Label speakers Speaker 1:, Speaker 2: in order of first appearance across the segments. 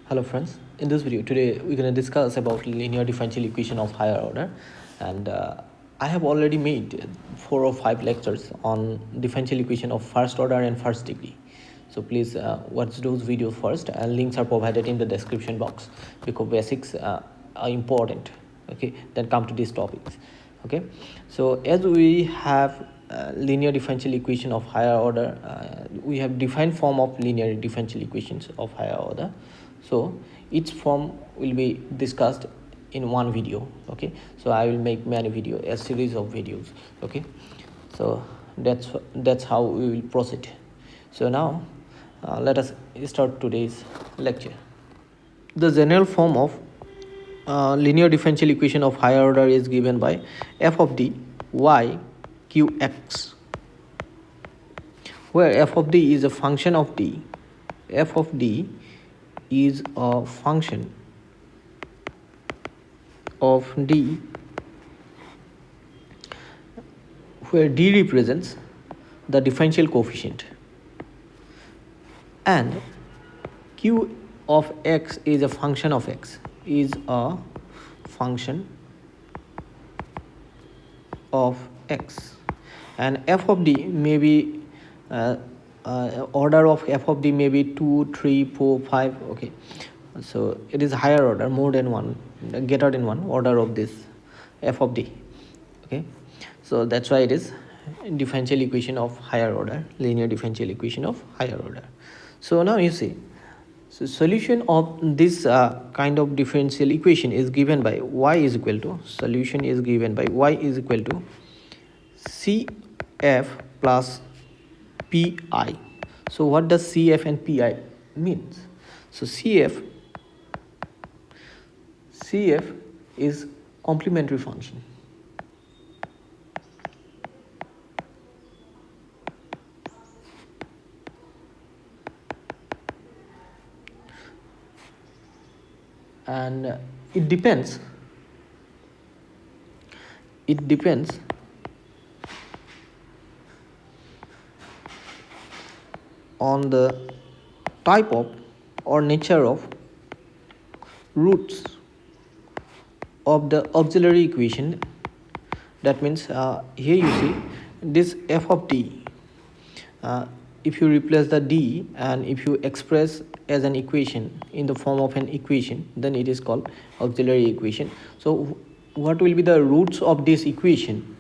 Speaker 1: Hello friends, in this video today we're going to discuss about linear differential equation of higher order, and I have already made 4 or 5 lectures on differential equation of first order and first degree. So please watch those videos first, and links are provided in the description box because basics are important. Okay, then come to these topics. Okay, so as we have linear differential equation of higher order, we have defined form of linear differential equations of higher order. So each form will be discussed in one video. Okay, so I will make many videos, a series of videos. Okay, so that's how we will proceed. So now let us start today's lecture. The general form of linear differential equation of higher order is given by f of d y qx, where f of d is a function of d. F of d is a function of d, where d represents the differential coefficient, and q of x is a function of x, is a function of x, and f of d may be order of f of d may be 2, 3, 4, 5. Okay, so it is higher order, more than one, greater than one order of this f of d. Okay, so that's why it is differential equation of higher order, linear differential equation of higher order. So now you see, so solution of this kind of differential equation is given by y is equal to, solution is given by y is equal to cf plus pi. So what does cf and pi means? So cf is complementary function, and it depends on the type of or nature of roots of the auxiliary equation. That means here you see this f of d, if you replace the d and if you express as an equation in the form of an equation, then it is called auxiliary equation. So what will be the roots of this equation?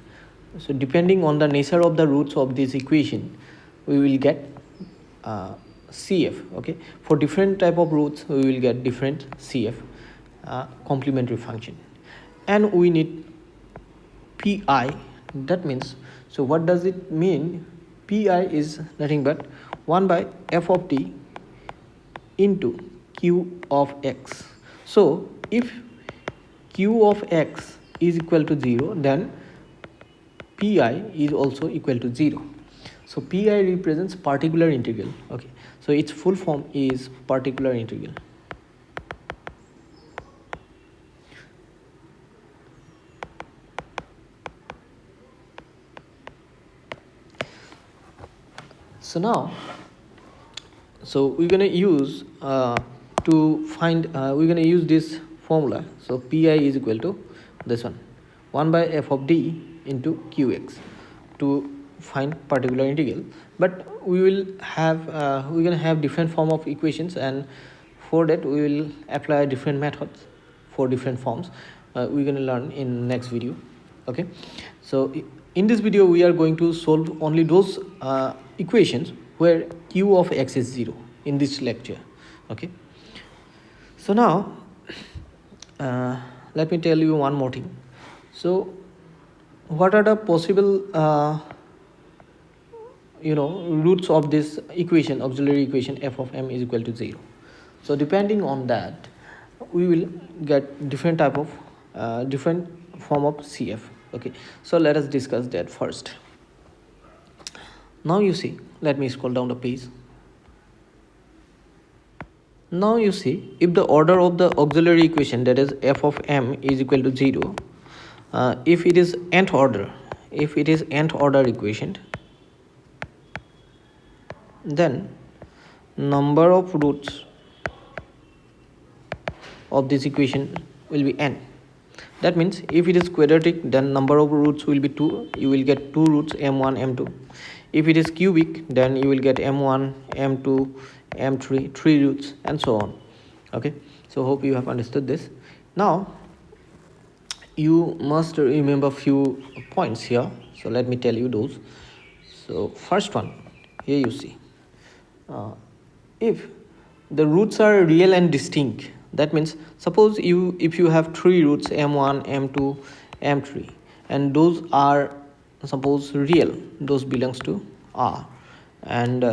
Speaker 1: So depending on the nature of the roots of this equation, we will get cf. Okay, for different type of roots we will get different cf, complementary function, and we need pi. That means, so what does it mean? Pi is nothing but 1 by f of t into q of x. So if q of x is equal to 0, then pi is also equal to 0. So pi represents particular integral. Okay, so its full form is particular integral. So now, so we're going to use to find, we're going to use this formula. So pi is equal to this one, 1 by f of d into qx, to find particular integral. But we will have we're going to have different form of equations, and for that we will apply different methods for different forms. We're going to learn in next video. Okay, so in this video we are going to solve only those equations where q of x is 0 in this lecture. Okay, so now let me tell you one more thing. So what are the possible roots of this equation, auxiliary equation f of m is equal to 0? So depending on that, we will get different type of different form of cf. Okay, so let us discuss that first. Now you see, let me scroll down the page. Now you see, if the order of the auxiliary equation, that is f of m is equal to 0, if it is nth order equation, then number of roots of this equation will be n. That means if it is quadratic, then number of roots will be 2. You will get 2 roots, m1, m2. If it is cubic, then you will get m1, m2, m3, 3 roots, and so on. Okay, so hope you have understood this. Now you must remember few points here, so let me tell you those. So first one, here you see, if the roots are real and distinct, that means suppose if you have 3 roots, m1, m2, m3, and those are suppose real, those belongs to R, and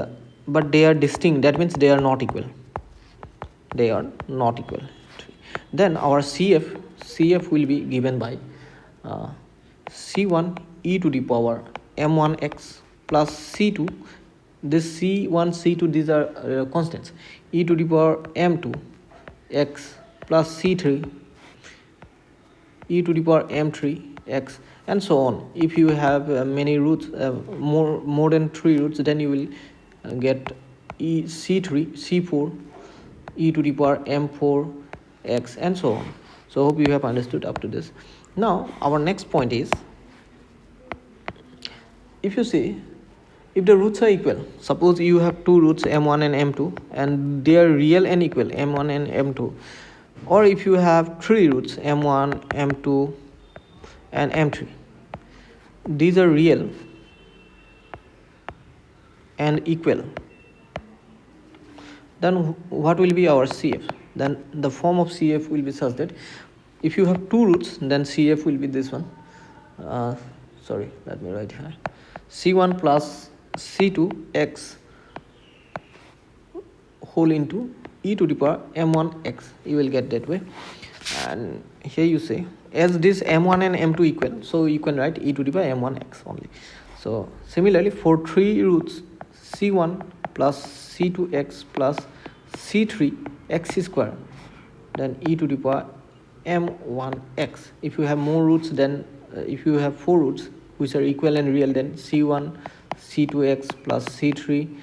Speaker 1: but they are distinct, that means they are not equal, they are not equal, then our cf will be given by c1 e to the power m1x plus c2, this c1 c2 these are constants, e to the power m2 x plus c3 e to the power m3 x, and so on. If you have many roots, more than 3 roots, then you will get c3 c4 e to the power m4 x, and so on. So hope you have understood up to this. Now our next point is, if you see, if the roots are equal, suppose you have 2 roots m1 and m2 and they are real and equal, m1 and m2, or if you have 3 roots m1, m2 and m3, these are real and equal, then what will be our cf? Then the form of cf will be such that if you have 2 roots, then cf will be this one, sorry, let me write here, c1 plus c2 x whole into e to the power m1 x, you will get that way. And here you say, as this m1 and m2 equal, so you can write e to the power m1 x only. So similarly, for 3 roots, c1 plus c2 x plus c3 x square, then e to the power m1 x. If you have more roots, then if you have 4 roots which are equal and real, then c1 c2x plus c3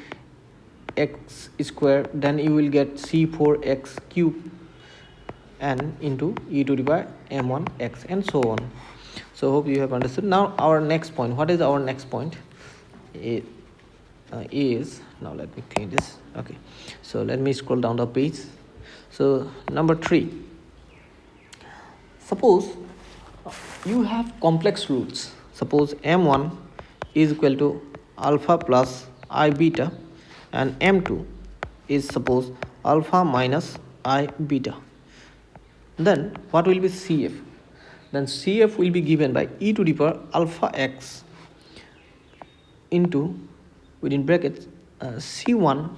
Speaker 1: x square, then you will get c4x cube and into e to the power m1 x, and so on. So hope you have understood. Now our next point, what is our next point? It is, now let me clean this. Okay, so let me scroll down the page. So number 3, suppose you have complex roots. Suppose m1 is equal to alpha plus I beta, and m2 is suppose alpha minus I beta. Then what will be cf? Then cf will be given by e to the power alpha x into, within brackets, c1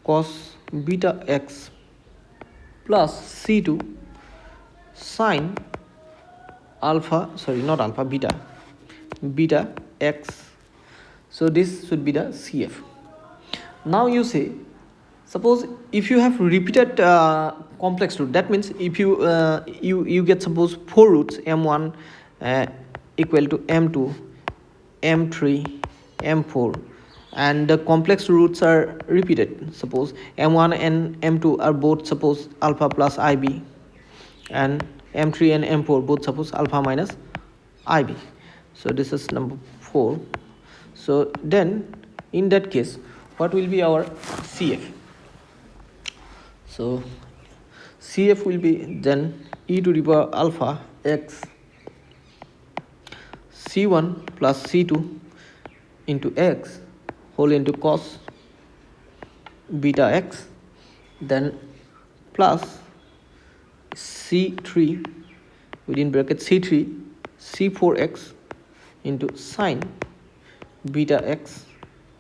Speaker 1: cos beta x plus c2 sine alpha, sorry, not alpha, beta x. So this should be the cf. Now you say, suppose if you have repeated complex root, that means if you you get suppose 4 roots, m1 equal to m2, m3, m4, and the complex roots are repeated. Suppose m1 and m2 are both suppose alpha plus ib, and m3 and m4 both suppose alpha minus ib. So this is number 4. So then in that case, what will be our cf? So cf will be then e to the power alpha x c1 plus c2 into x whole into cos beta x, then plus c3 within bracket c3 c4x into sine beta x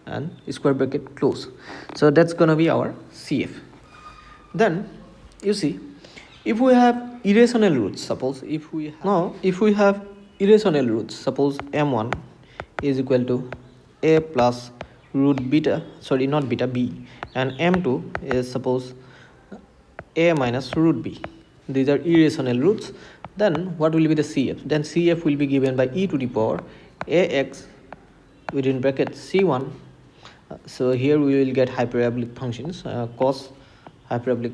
Speaker 1: and square bracket close. So that's gonna be our cf. Then you see, if we have irrational roots, suppose if we have irrational roots, suppose m1 is equal to a plus root beta, sorry, not beta, b, and m2 is suppose a minus root b. These are irrational roots. Then what will be the cf? Then cf will be given by e to the power ax within bracket c1. So here we will get hyperbolic functions, cos hyperbolic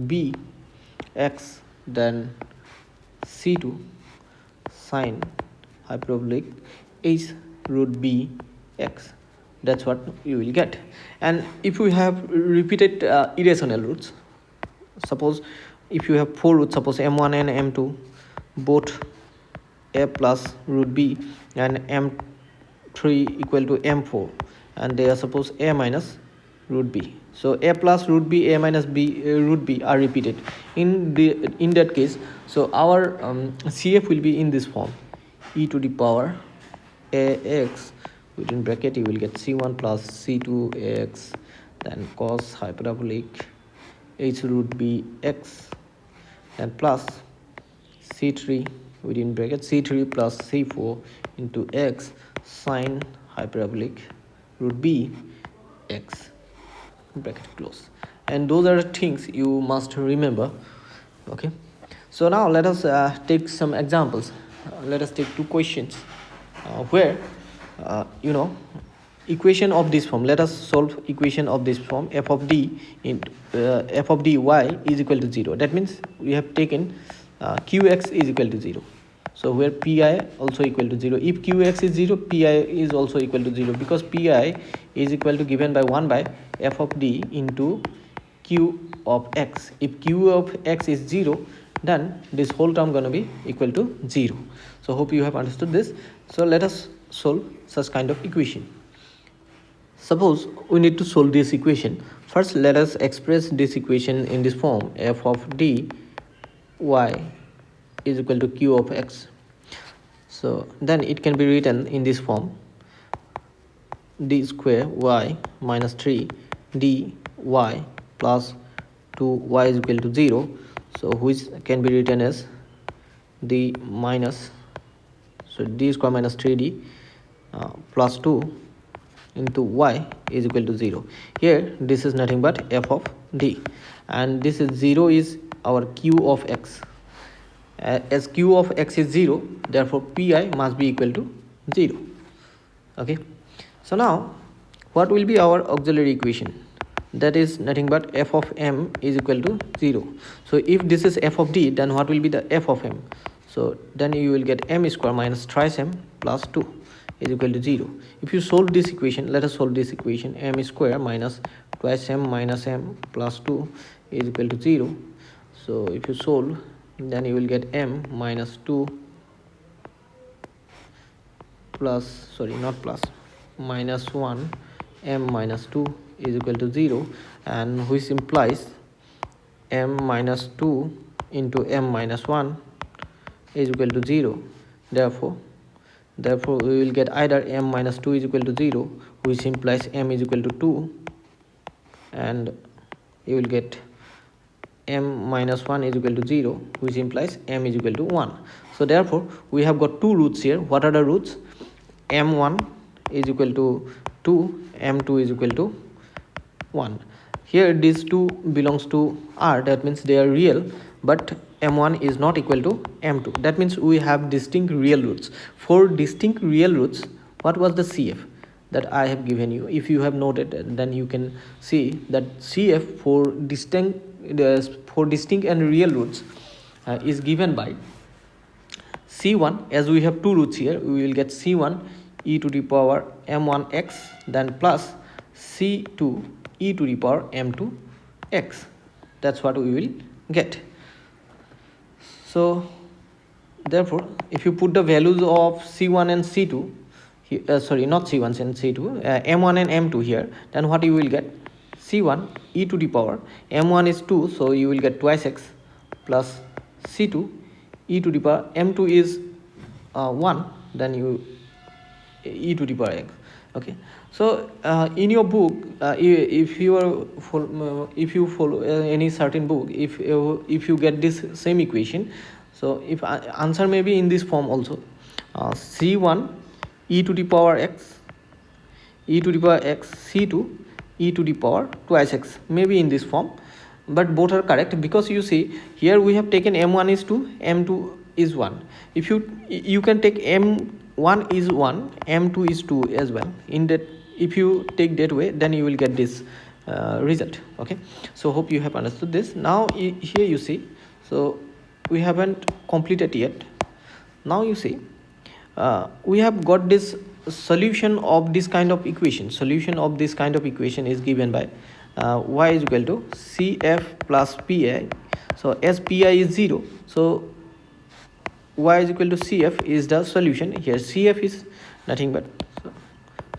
Speaker 1: b x, then c2 sine hyperbolic h root b x. That's what you will get. And if we have repeated irrational roots, suppose if you have 4 roots, suppose m1 and m2 both a plus root b and m3 equal to m4, and they are suppose a minus root b. So a plus root b, a minus b root b are repeated in that case. So our cf will be in this form: e to the power ax, within bracket you will get c1 plus c2x, then cos hyperbolic h root b x, and plus c3 within bracket c3 plus c4 into x sine hyperbolic root b x, bracket close. And those are things you must remember. Okay, so now let us take some examples. Let us take 2 questions where equation of this form. Let us solve equation of this form: f of d in f of dy is equal to 0. That means we have taken qx is equal to 0. So where pi also equal to 0. If qx is 0, pi is also equal to 0, because pi is equal to given by 1 by f of d into q of x. If q of x is 0, then this whole term gonna be equal to 0. So hope you have understood this. So let us solve such kind of equation. Suppose we need to solve this equation. First, let us express this equation in this form: f of d y is equal to q of x. So then it can be written in this form: d square y minus 3 dy plus 2y is equal to 0. So which can be written as d square minus 3d plus 2 into y is equal to 0. Here this is nothing but f of d, and this is 0 is our q of x. As q of x is 0, therefore pi must be equal to 0. Okay, so now what will be our auxiliary equation? That is nothing but f of m is equal to 0. So if this is f of d, then what will be the f of m? So then you will get m square minus thrice m plus 2 is equal to 0. If you solve this equation, let us solve this equation: m square minus twice m minus m plus 2 is equal to 0. So if you solve, then you will get m minus 2 plus, sorry, not plus, minus 1 m minus 2 is equal to 0, and which implies m minus 2 into m minus 1 is equal to 0. Therefore we will get either m minus 2 is equal to 0, which implies m is equal to 2, and you will get m minus 1 is equal to 0, which implies m is equal to 1. So therefore we have got 2 roots here. What are the roots? m1 is equal to 2, m2 is equal to 1. Here these 2 belongs to R, that means they are real, but m1 is not equal to m2. That means we have distinct real roots. For distinct real roots, what was the CF that I have given you? If you have noted, then you can see that CF for distinct and real roots is given by C1. As we have 2 roots here, we will get C1 e to the power m1x, then plus C2 e to the power m2x. That's what we will get. So therefore if you put the values of C1 and C2, sorry, not C1 and C2, m1 and m2 here, then what you will get? C1 e to the power m1 is 2, so you will get twice x, plus C2 e to the power m2 is 1, then you e to the power x. Okay, so in your book, if you follow any certain book, if you get this same equation, so if answer may be in this form also: C1 e to the power x, C2 e to the power twice x, maybe in this form, but both are correct, because you see here we have taken m1 is 2, m2 is 1. If you can take m1 is 1, m2 is 2 as well. In that, if you take that way, then you will get this result. Okay, so hope you have understood this. Now here you see, so we haven't completed yet. Now you see, we have got this solution of this kind of equation. Solution of this kind of equation is given by y is equal to cf plus pi. So as pi is 0, so y is equal to cf is the solution. Here cf is nothing but,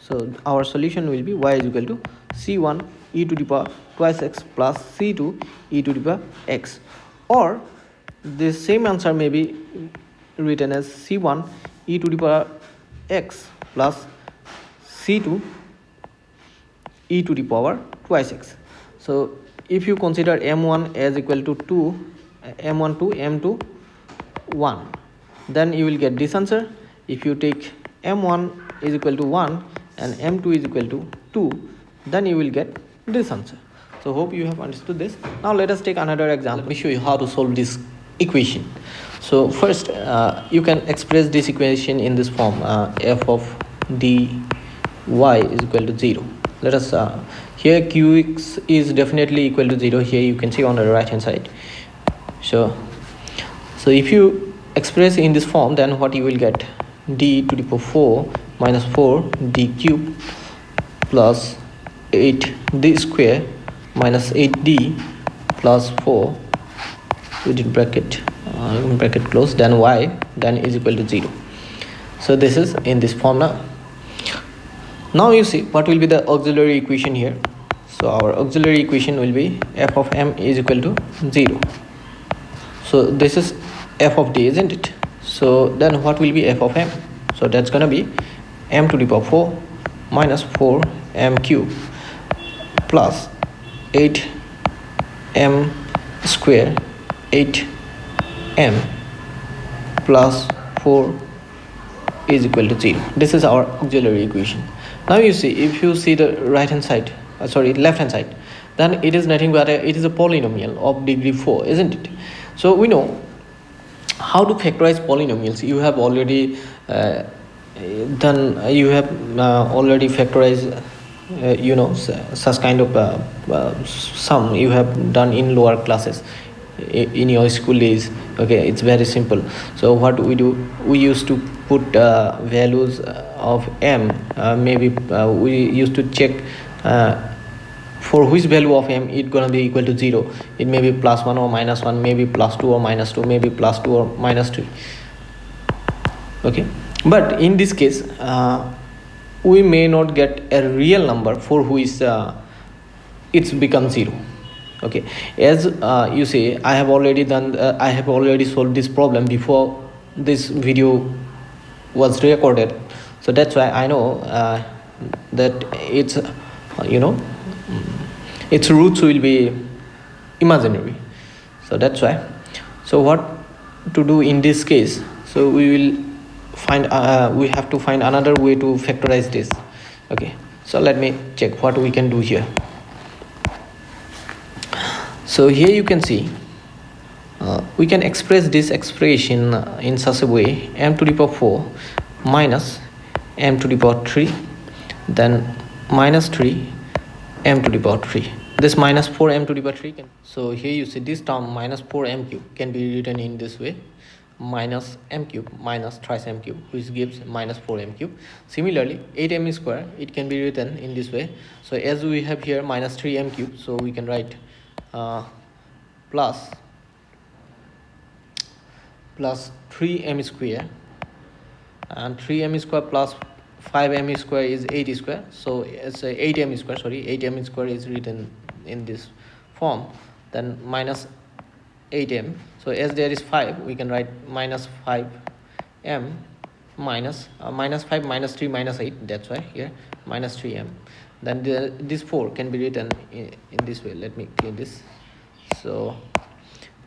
Speaker 1: so our solution will be y is equal to c1 e to the power twice x plus c2 e to the power x, or the same answer may be written as c1 e to the power x plus c2 e to the power twice x. So if you consider m1 as equal to 2, m1 to m2 1, then you will get this answer. If you take m1 is equal to 1 and m2 is equal to 2, then you will get this answer. So hope you have understood this. Now let us take another example. Let me show you how to solve this equation. So first, you can express this equation in this form, f of dy is equal to 0. Let us here qx is definitely equal to 0. Here you can see on the right hand side. So if you express in this form, then what you will get, d to the power 4 minus 4 d cube plus 8d square minus 8d plus 4 within bracket close, then y then is equal to 0. So this is in this form now. Now you see what will be the auxiliary equation here. So our auxiliary equation will be f of m is equal to 0. So this is f of d, isn't it? So then what will be f of m? So that's gonna be m to the power 4 minus 4 m cube plus 8 m square 8 m plus 4 is equal to 0. This is our auxiliary equation. Now you see, if you see the right hand side, left hand side, then it is nothing but it is a polynomial of degree 4, isn't it? So we know how to factorize polynomials. You have already already factorized such kind of sum you have done in lower classes in your school days. Okay, it's very simple. So what we do, we used to put values of m, maybe we used to check for which value of m it gonna be equal to 0. It may be plus 1 or minus 1, maybe plus 2 or minus 2, maybe plus 2 or minus 3. Okay, but in this case we may not get a real number for which it's become 0. Okay, as you see, I have already solved this problem before this video was recorded. So that's why I know that it's its roots will be imaginary. So that's why. So what to do in this case? So we have to find another way to factorize this. Okay, so let me check what we can do here. So here you can see we can express this expression in such a way: m to the power 4 minus m to the power 3, then minus 3 m to the power 3. This minus 4 m to the power 3 so here you see this term minus 4 m cube can be written in this way: minus m cube minus thrice m cube, which gives minus 4 m cube. Similarly, 8 m square, it can be written in this way. So as we have here minus 3 m cube, so we can write plus 3m square, and 3m square plus 5m square is 8 square. So it's 8m square, 8m square is written in this form, then minus 8m. So as there is 5, we can write minus 5m minus 5 minus 3 minus 8, that's why here minus 3m. Then this 4 can be written in this way. Let me clear this. So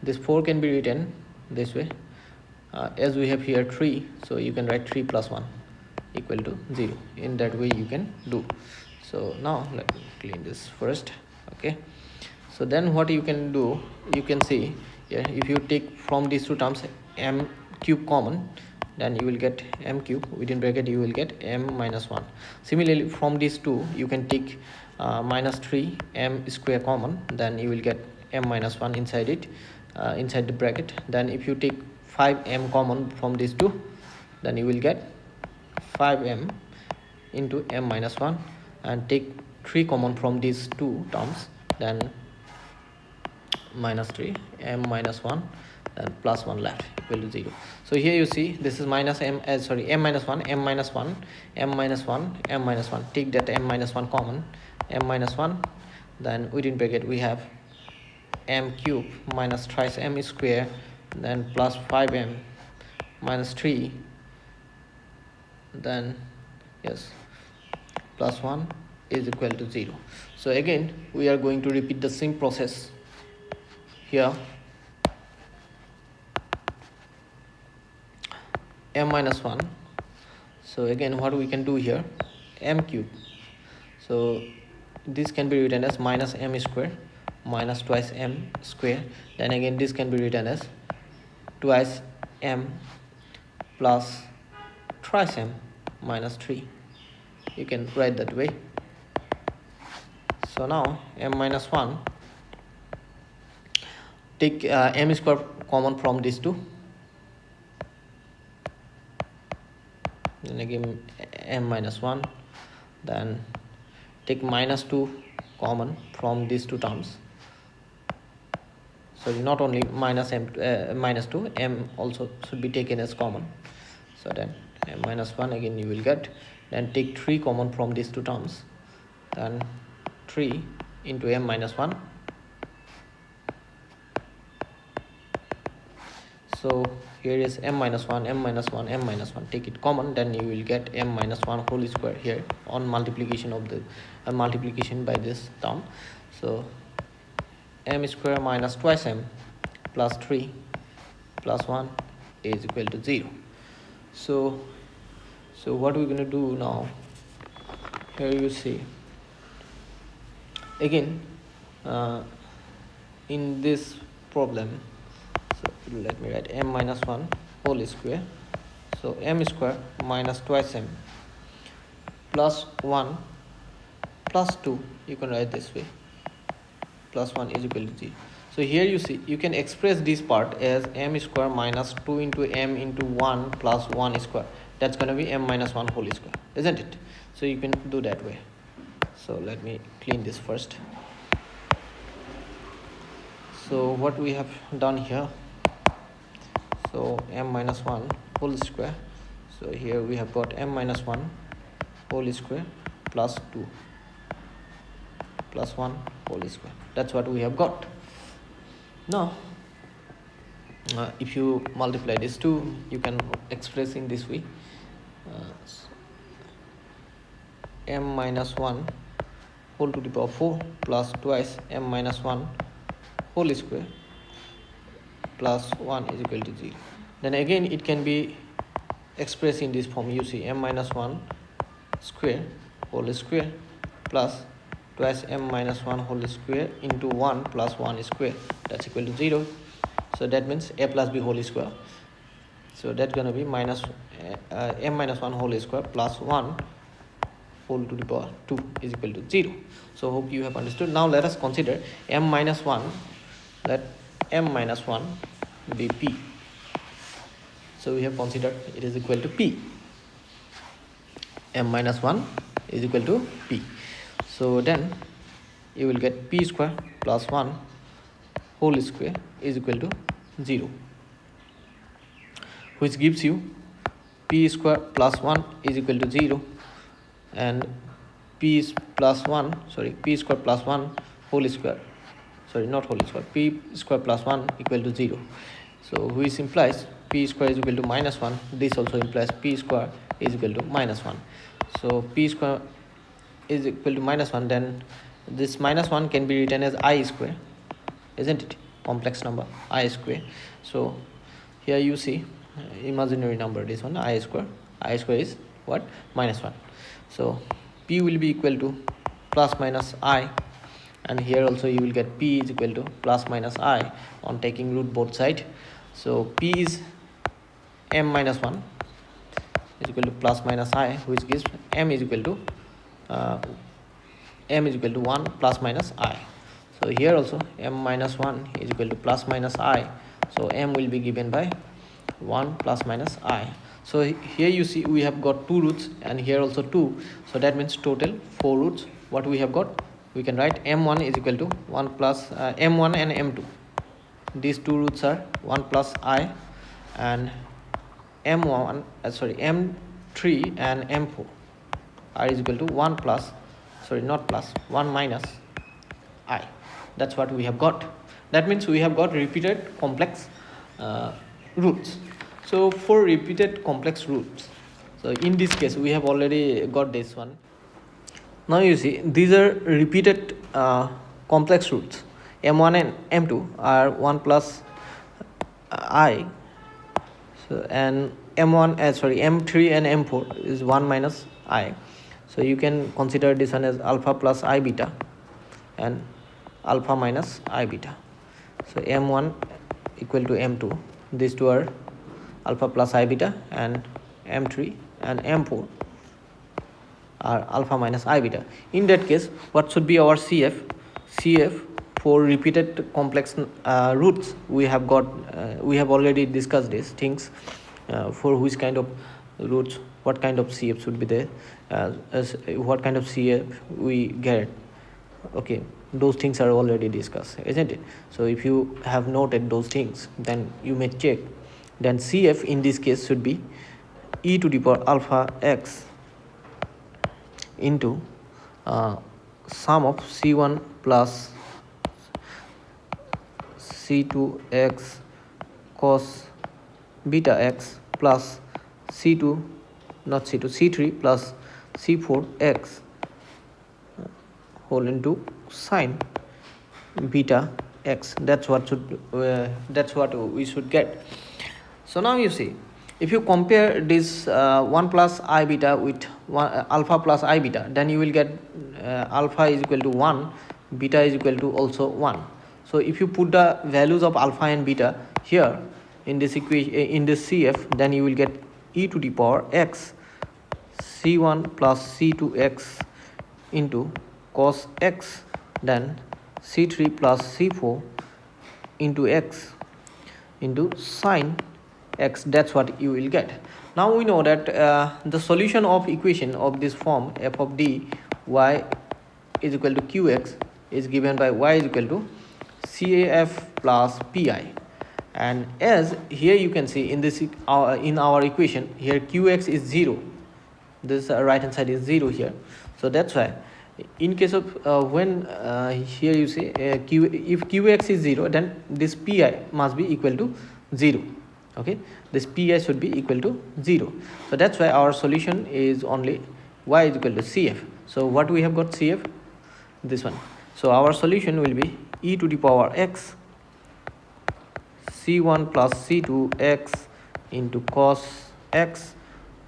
Speaker 1: this 4 can be written this way. As we have here 3, so you can write 3 plus 1 equal to 0. In that way you can do. So now let me clean this first. Okay, so then what you can do, you can see here, if you take from these two terms m cube common, then you will get m cube, within bracket you will get m minus 1. Similarly, from these two you can take minus 3 m square common, then you will get m minus 1 inside it, inside the bracket. Then if you take 5m common from these two, then you will get 5m into m minus 1, and take 3 common from these two terms, then minus 3 m minus 1 and plus 1 left equal to 0. So here you see this is minus m, m minus 1, m minus 1, m minus 1, m minus 1. Take that m minus 1 common, m minus 1, then within bracket we have m cube minus thrice m square, then plus 5m minus 3, then yes, plus 1 is equal to 0. So again we are going to repeat the same process here. M minus 1, so again what we can do here, m cube, so this can be written as minus m square minus twice m square, then again this can be written as twice m plus thrice m minus 3. You can write that way. So now m minus 1, take m square common from these two, then again m minus 1, then take minus 2 common from these two terms. So not only minus m minus 2, m also should be taken as common. So then m minus 1 again you will get, then take 3 common from these two terms, then 3 into m minus 1. So here is m minus 1, m minus 1, m minus 1. Take it common, then you will get m minus 1 whole square here on multiplication of the multiplication by this term. So m square minus twice m plus 3 plus 1 is equal to 0. So what we're going to do now, here you see again in this problem, so let me write m minus 1 whole square, so m square minus twice m plus 1 plus 2, you can write this way, plus 1 is equal to 0. So here you see you can express this part as m square minus 2 into m into 1 plus 1 square. That's going to be m minus 1 whole square, isn't it? So you can do that way. So let me clean this first. So what we have done here, so m minus 1 whole square, so here we have got m minus 1 whole square plus 2 plus 1 whole square. That's what we have got. Now if you multiply these two, you can express in this way, m minus 1 whole to the power 4 plus twice m minus 1 whole square plus 1 is equal to 0. Then again it can be expressed in this form. You see m minus 1 square whole square plus twice m minus 1 whole square into 1 plus 1 square, that's equal to 0. So that means a plus b whole square. So that's going to be minus m minus 1 whole square plus 1 whole to the power 2 is equal to 0. So hope you have understood. Now let us consider m minus 1. Let m minus 1 be p. So we have considered it is equal to p. M minus 1 is equal to p. So then you will get p square plus 1 whole square is equal to 0, which gives you p square plus 1 is equal to 0, and p square plus 1 whole square, not whole square, p square plus 1 equal to 0. So which implies p square is equal to minus 1. This also implies p square is equal to minus 1. So p square is equal to minus 1, then this minus 1 can be written as I square, isn't it? Complex number I square. So here you see imaginary number, this one I square is what? Minus 1. So p will be equal to plus minus I, and here also you will get p is equal to plus minus I on taking root both side. So p is m minus 1, is equal to plus minus I, which gives m is equal to 1 plus minus I. So here also m minus 1 is equal to plus minus I, so m will be given by 1 plus minus I. So here you see we have got 2 roots and here also 2, so that means total 4 roots. What we have got, we can write m1 is equal to 1 plus m1 and m2. These 2 roots are 1 plus I, and m3 and m4 are is equal to 1 plus, sorry not plus, 1 minus I. That's what we have got. That means we have got repeated complex roots. So for repeated complex roots, so in this case we have already got this one. Now you see these are repeated complex roots. m1 and m2 are 1 plus I, so and m3 and m4 is 1 minus I. So you can consider this one as alpha plus I beta and alpha minus I beta. So m1 equal to m2, these two are alpha plus I beta, and m3 and m4 are alpha minus I beta. In that case, what should be our CF? CF for repeated complex roots, we have already discussed these things, for which kind of roots what kind of CF should be there, what kind of CF we get. Okay, those things are already discussed, isn't it? So if you have noted those things, then you may check. Then CF in this case should be e to the power alpha x into sum of c1 plus c2x cos beta x plus c3 plus c4x whole into sine beta x. That's what we should get. So now you see, if you compare this 1 plus I beta with alpha plus I beta, then you will get alpha is equal to 1, beta is equal to also 1. So if you put the values of alpha and beta here in this equation, in this CF, then you will get e to the power x c1 plus c2x into cos x, then c3 plus c4 into x into sine x. That's what you will get. Now we know that the solution of equation of this form f of d y is equal to qx is given by y is equal to caf plus pi. And as here you can see in this in our equation, here qx is 0, this right hand side is 0 here. So that's why in case of when here you say if qx is 0, then this pi must be equal to 0. Okay, this pi should be equal to 0. So that's why our solution is only y is equal to cf. So what we have got cf, this one. So our solution will be e to the power x c1 plus c2x into cos x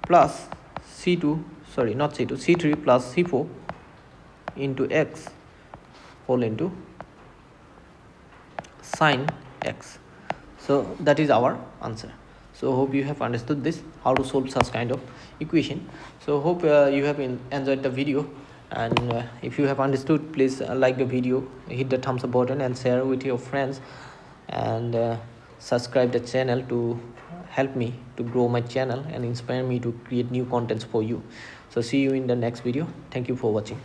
Speaker 1: plus c3 plus c4 into x whole into sine x. So that is our answer. So hope you have understood this, how to solve such kind of equation. So hope you have enjoyed the video, and if you have understood, please like the video, hit the thumbs up button and share with your friends, and subscribe the channel to help me to grow my channel and inspire me to create new contents for you. So see you in the next video. Thank you for watching.